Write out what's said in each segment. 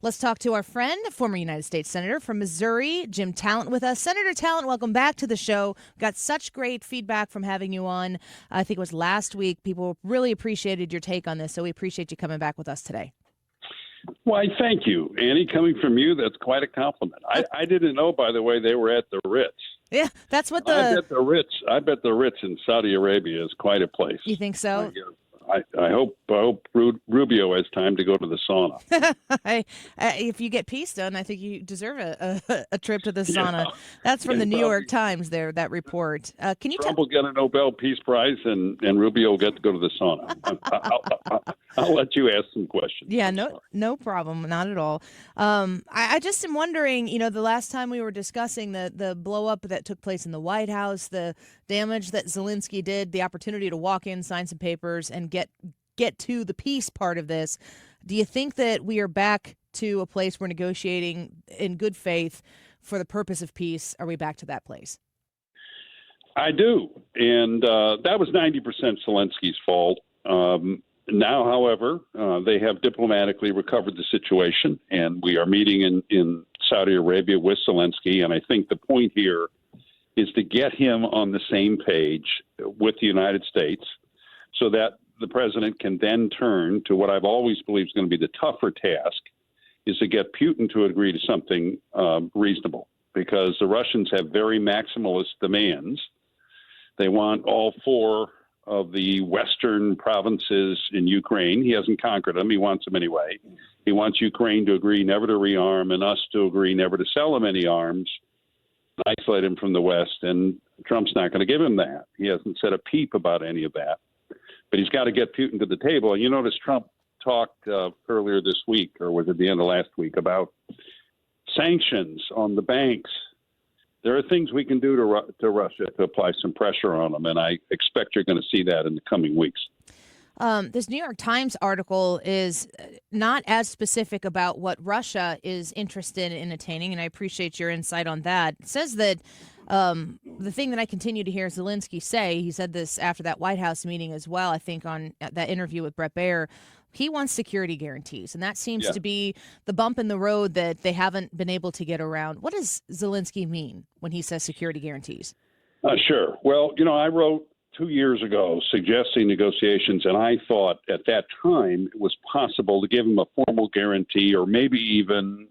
Let's talk to our friend, former United States Senator from Missouri, Jim Talent, with us. Senator Talent, welcome back to the show. Got such great feedback from having you on. I think it was last week. People really appreciated your take on this, so we appreciate you coming back with us today. Why, thank you, Annie. Coming from you, that's quite a compliment. I didn't know, by the way, they were at the Ritz. Yeah, that's what I bet the Ritz in Saudi Arabia is quite a place. You think so? I hope Rubio has time to go to the sauna. If you get peace done, I think you deserve a trip to the sauna. Yeah. That's from the New Probably, York Times. That report. Can you Trump will get a Nobel Peace Prize, and Rubio will get to go to the sauna. I'll let you ask some questions. Yeah, no problem, not at all. I just am wondering, the last time we were discussing the blow up that took place in the White House, the damage that Zelensky did, the opportunity to walk in, sign some papers, and get to the peace part of this. Do you think that we are back to a place where negotiating in good faith for the purpose of peace? Are we back to that place? I do, and that was 90% Zelensky's fault. Now, however, they have diplomatically recovered the situation, and we are meeting in Saudi Arabia with Zelensky. And I think the point here is to get him on the same page with the United States so that the president can then turn to what I've always believed is going to be the tougher task, is to get Putin to agree to something reasonable, because the Russians have very maximalist demands. They want all four of the western provinces in Ukraine. He hasn't conquered them. He wants them anyway. He wants Ukraine to agree never to rearm and us to agree never to sell him any arms, isolate him from the West. And Trump's not going to give him that. He hasn't said a peep about any of that. But he's got to get Putin to the table. And you notice Trump talked earlier this week, or was it the end of last week, about sanctions on the banks. There are things we can do to Russia to apply some pressure on them, and I expect you're going to see that in the coming weeks. This New York Times article is not as specific about what Russia is interested in attaining, and I appreciate your insight on that. It says that the thing that I continue to hear Zelensky say, he said this after that White House meeting as well, I think on that interview with Bret Baier, he wants security guarantees, and that seems to be the bump in the road that they haven't been able to get around. What does Zelensky mean when he says security guarantees? Sure. Well, I wrote 2 years ago suggesting negotiations, and I thought at that time it was possible to give him a formal guarantee or maybe even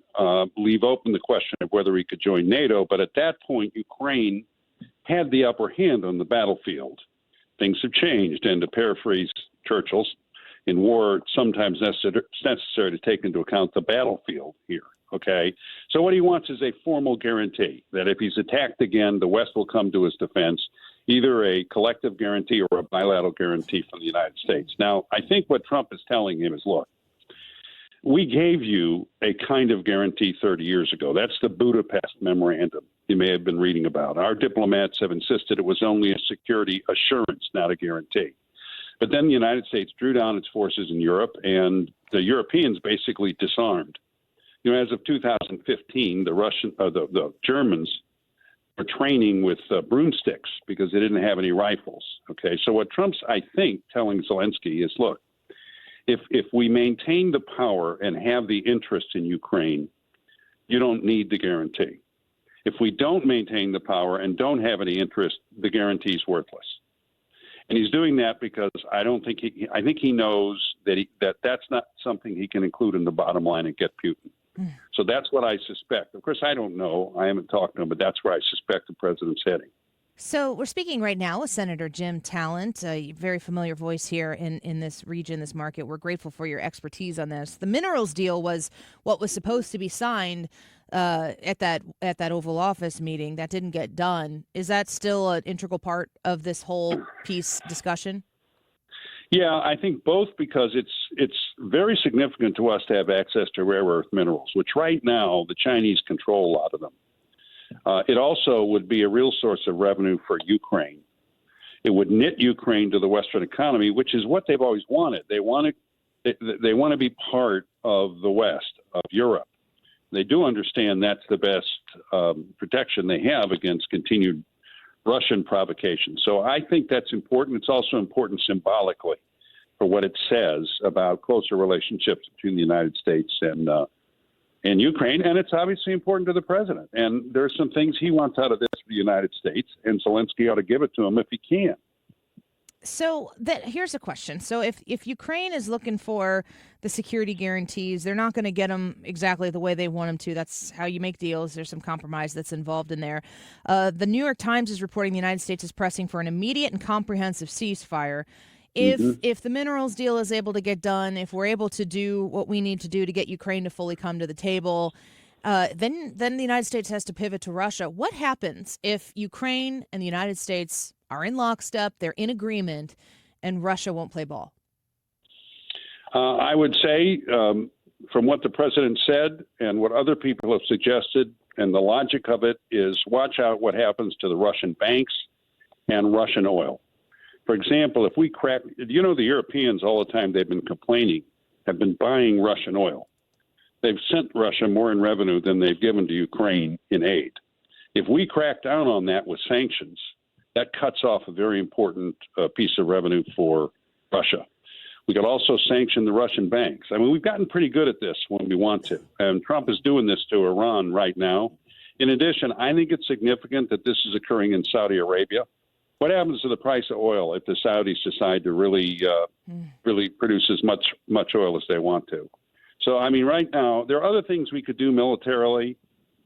leave open the question of whether he could join NATO. But at that point, Ukraine had the upper hand on the battlefield. Things have changed, and to paraphrase Churchill's, in war, it's sometimes necessary to take into account the battlefield here. Okay, so what he wants is a formal guarantee that if he's attacked again, the West will come to his defense, either a collective guarantee or a bilateral guarantee from the United States. Now, I think what Trump is telling him is, look, we gave you a kind of guarantee 30 years ago. That's the Budapest Memorandum you may have been reading about. Our diplomats have insisted it was only a security assurance, not a guarantee. But then the United States drew down its forces in Europe, and the Europeans basically disarmed. As of 2015, the Germans were training with broomsticks because they didn't have any rifles. Okay, so what Trump's, I think, telling Zelensky is, look, if we maintain the power and have the interest in Ukraine, you don't need the guarantee. If we don't maintain the power and don't have any interest, the guarantee is worthless. And he's doing that because I think he knows that that's not something he can include in the bottom line and get Putin. So that's what I suspect. Of course, I don't know. I haven't talked to him, but that's where I suspect the president's heading. So we're speaking right now with Senator Jim Talent, a very familiar voice here in this region, this market. We're grateful for your expertise on this. The minerals deal was what was supposed to be signed at that Oval Office meeting. That didn't get done. Is that still an integral part of this whole peace discussion? Yeah, I think both, because it's very significant to us to have access to rare earth minerals, which right now the Chinese control a lot of them. It also would be a real source of revenue for Ukraine. It would knit Ukraine to the Western economy, which is what they've always wanted. They want to be part of the West, of Europe. They do understand that's the best protection they have against continued Russian provocation. So I think that's important. It's also important symbolically for what it says about closer relationships between the United States and in Ukraine, and it's obviously important to the president. And there's some things he wants out of this for the United States, and Zelensky ought to give it to him if he can. So here's a question. So if Ukraine is looking for the security guarantees, they're not going to get them exactly the way they want them to. That's how you make deals. There's some compromise that's involved in there. The New York Times is reporting the United States is pressing for an immediate and comprehensive ceasefire. If the minerals deal is able to get done, if we're able to do what we need to do to get Ukraine to fully come to the table, then the United States has to pivot to Russia. What happens if Ukraine and the United States are in lockstep, they're in agreement, and Russia won't play ball? I would say, from what the president said and what other people have suggested, and the logic of it is watch out what happens to the Russian banks and Russian oil. For example, if we crack, the Europeans all the time they've been complaining, have been buying Russian oil. They've sent Russia more in revenue than they've given to Ukraine in aid. If we crack down on that with sanctions, that cuts off a very important piece of revenue for Russia. We could also sanction the Russian banks. I mean, we've gotten pretty good at this when we want to, and Trump is doing this to Iran right now. In addition, I think it's significant that this is occurring in Saudi Arabia. What happens to the price of oil if the Saudis decide to really produce as much oil as they want to? So, I mean, right now, there are other things we could do militarily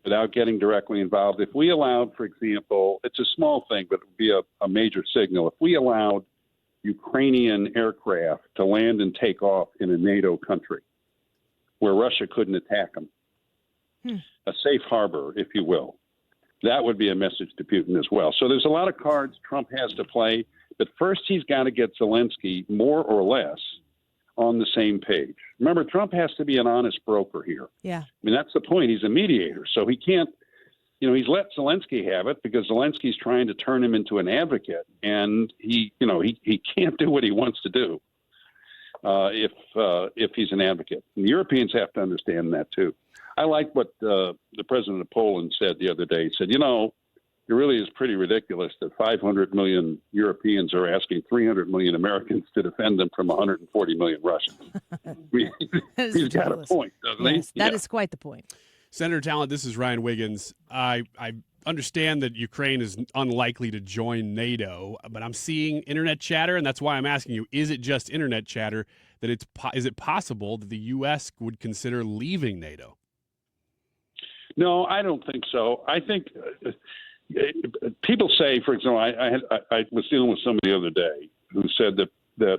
without getting directly involved. If we allowed, for example, it's a small thing, but it would be a major signal. If we allowed Ukrainian aircraft to land and take off in a NATO country where Russia couldn't attack them, a safe harbor, if you will, that would be a message to Putin as well. So there's a lot of cards Trump has to play, but first he's got to get Zelensky more or less on the same page. Remember, Trump has to be an honest broker here. Yeah. I mean, that's the point. He's a mediator. So he can't, he's let Zelensky have it because Zelensky's trying to turn him into an advocate. And he can't do what he wants to do if he's an advocate. And the Europeans have to understand that, too. I like what the president of Poland said the other day. He said, it really is pretty ridiculous that 500 million Europeans are asking 300 million Americans to defend them from 140 million Russians. He's got a point, doesn't he? That is quite the point. Senator Talent, this is Ryan Wiggins. I understand that Ukraine is unlikely to join NATO, but I'm seeing internet chatter, and that's why I'm asking you, is it just internet chatter that is it possible that the U.S. would consider leaving NATO? No, I don't think so. I think people say, for example, I was dealing with somebody the other day who said that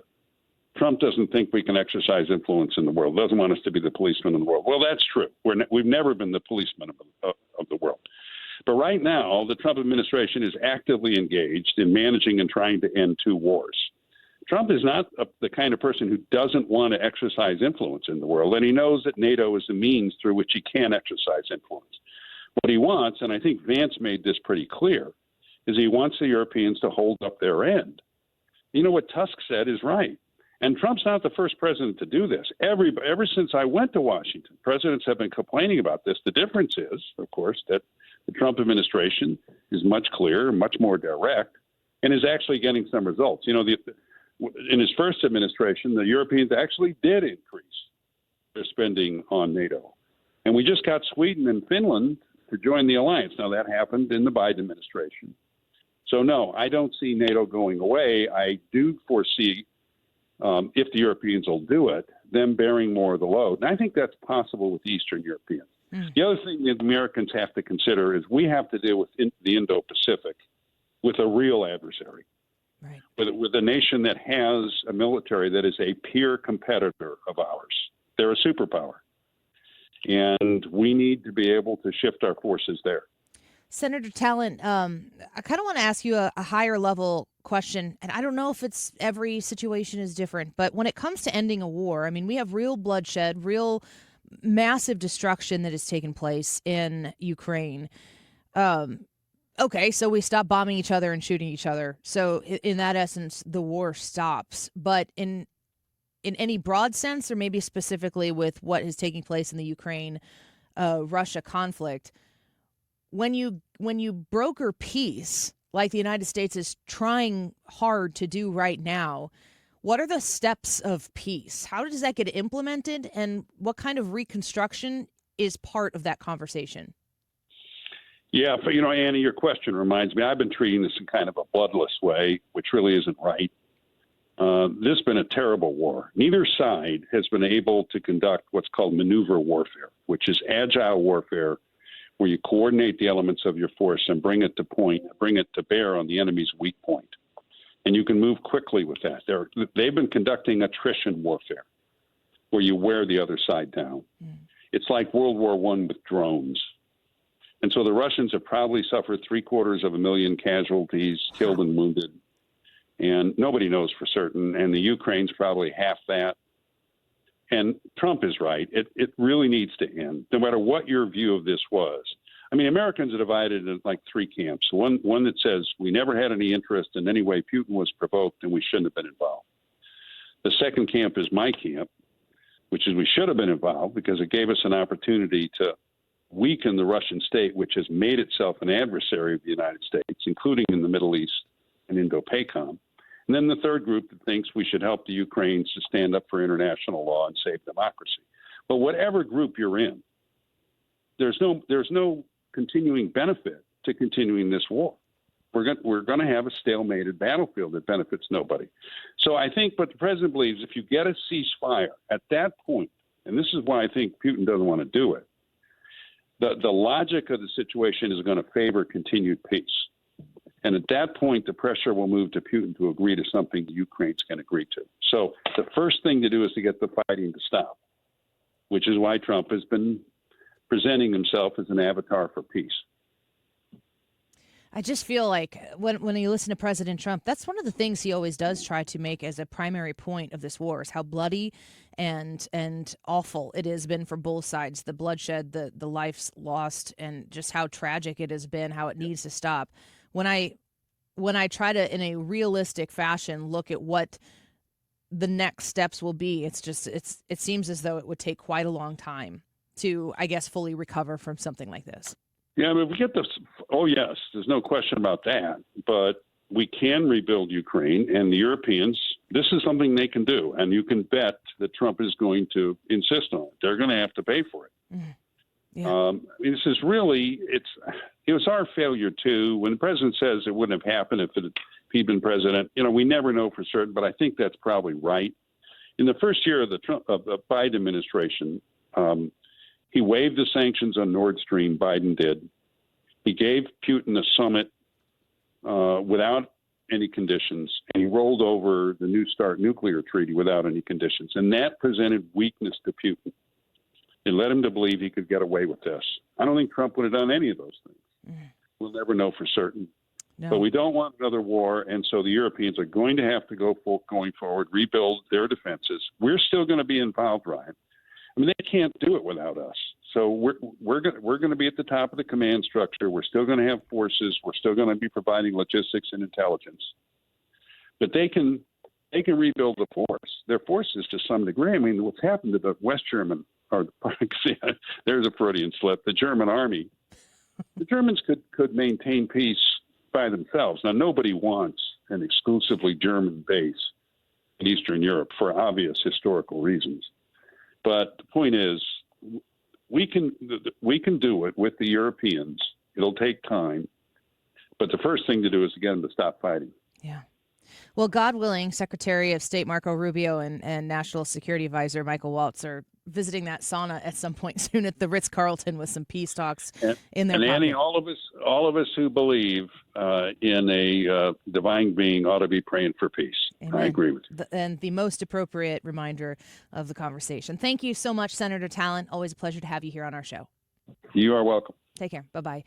Trump doesn't think we can exercise influence in the world, doesn't want us to be the policeman in the world. Well, that's true. We've never been the policeman of the world. But right now, the Trump administration is actively engaged in managing and trying to end two wars. Trump is not the kind of person who doesn't want to exercise influence in the world, and he knows that NATO is the means through which he can exercise influence. What he wants, and I think Vance made this pretty clear, is he wants the Europeans to hold up their end. What Tusk said is right. And Trump's not the first president to do this. Ever since I went to Washington, presidents have been complaining about this. The difference is, of course, that the Trump administration is much clearer, much more direct, and is actually getting some results. In his first administration, the Europeans actually did increase their spending on NATO. And we just got Sweden and Finland to join the alliance. Now, that happened in the Biden administration. So, no, I don't see NATO going away. I do foresee, if the Europeans will do it, them bearing more of the load. And I think that's possible with Eastern Europeans. The other thing that Americans have to consider is we have to deal with the Indo-Pacific with a real adversary. Right. With a nation that has a military that is a peer competitor of ours. They're a superpower. And we need to be able to shift our forces there. Senator Talent, I kind of want to ask you a higher level question, and I don't know if it's every situation is different, but when it comes to ending a war, I mean, we have real bloodshed, real massive destruction that has taken place in Ukraine. Okay, so we stop bombing each other and shooting each other. So in that essence, the war stops. But in any broad sense, or maybe specifically with what is taking place in the Ukraine-Russia conflict, when you broker peace, like the United States is trying hard to do right now, what are the steps of peace? How does that get implemented, and what kind of reconstruction is part of that conversation? Yeah, but Annie, your question reminds me. I've been treating this in kind of a bloodless way, which really isn't right. This has been a terrible war. Neither side has been able to conduct what's called maneuver warfare, which is agile warfare, where you coordinate the elements of your force and bring it to bear on the enemy's weak point. And you can move quickly with that. They've been conducting attrition warfare, where you wear the other side down. It's like World War I with drones. And so the Russians have probably suffered 750,000 casualties, killed and wounded. And nobody knows for certain. And the Ukraine's probably half that. And Trump is right. It really needs to end, no matter what your view of this was. I mean, Americans are divided in like three camps. One that says we never had any interest in any way Putin was provoked and we shouldn't have been involved. The second camp is my camp, which is we should have been involved because it gave us an opportunity to weaken the Russian state, which has made itself an adversary of the United States, including in the Middle East and Indo-PACOM. And then the third group that thinks we should help the Ukrainians to stand up for international law and save democracy. But whatever group you're in, there's no continuing benefit to continuing this war. We're going to have a stalemated battlefield that benefits nobody. So I think what the president believes, if you get a ceasefire at that point, and this is why I think Putin doesn't want to do it, the logic of the situation is going to favor continued peace. And at that point, the pressure will move to Putin to agree to something the Ukrainians can agree to. So the first thing to do is to get the fighting to stop, which is why Trump has been presenting himself as an avatar for peace. I just feel like when you listen to President Trump, that's one of the things he always does try to make as a primary point of this war is how bloody and awful it has been for both sides, the bloodshed, the lives lost, and just how tragic it has been, how it needs to stop. When I try to, in a realistic fashion, look at what the next steps will be, it seems as though it would take quite a long time to, I guess, fully recover from something like this. Yeah, I mean, we get this. Oh, yes, there's no question about that. But we can rebuild Ukraine, and the Europeans, this is something they can do. And you can bet that Trump is going to insist on it. They're going to have to pay for it. Yeah. I mean, this is really, it was our failure, too. When the president says it wouldn't have happened if he'd been president, we never know for certain, but I think that's probably right. In the first year of the Biden administration, he waived the sanctions on Nord Stream, Biden did. He gave Putin a summit without any conditions, and he rolled over the New START nuclear treaty without any conditions. And that presented weakness to Putin. It led him to believe he could get away with this. I don't think Trump would have done any of those things. We'll never know for certain. No. But we don't want another war, and so the Europeans are going to have to going forward, rebuild their defenses. We're still going to be involved, Ryan. I mean, they can't do it without us. So we're going to be at the top of the command structure. We're still going to have forces. We're still going to be providing logistics and intelligence. But they can rebuild the force. Their forces to some degree. I mean, what's happened to the West German, or there's a Freudian slip, the German army. The Germans could maintain peace by themselves. Now, nobody wants an exclusively German base in Eastern Europe for obvious historical reasons. But the point is, we can do it with the Europeans. It'll take time. But the first thing to do is to get them to stop fighting. Yeah. Well, God willing, Secretary of State Marco Rubio and National Security Advisor Michael Waltz are visiting that sauna at some point soon at the Ritz-Carlton with some peace talks in their pocket. And Annie, all of us who believe in a divine being ought to be praying for peace. Amen. I agree with you. And the most appropriate reminder of the conversation. Thank you so much, Senator Talent. Always a pleasure to have you here on our show. You are welcome. Take care. Bye-bye.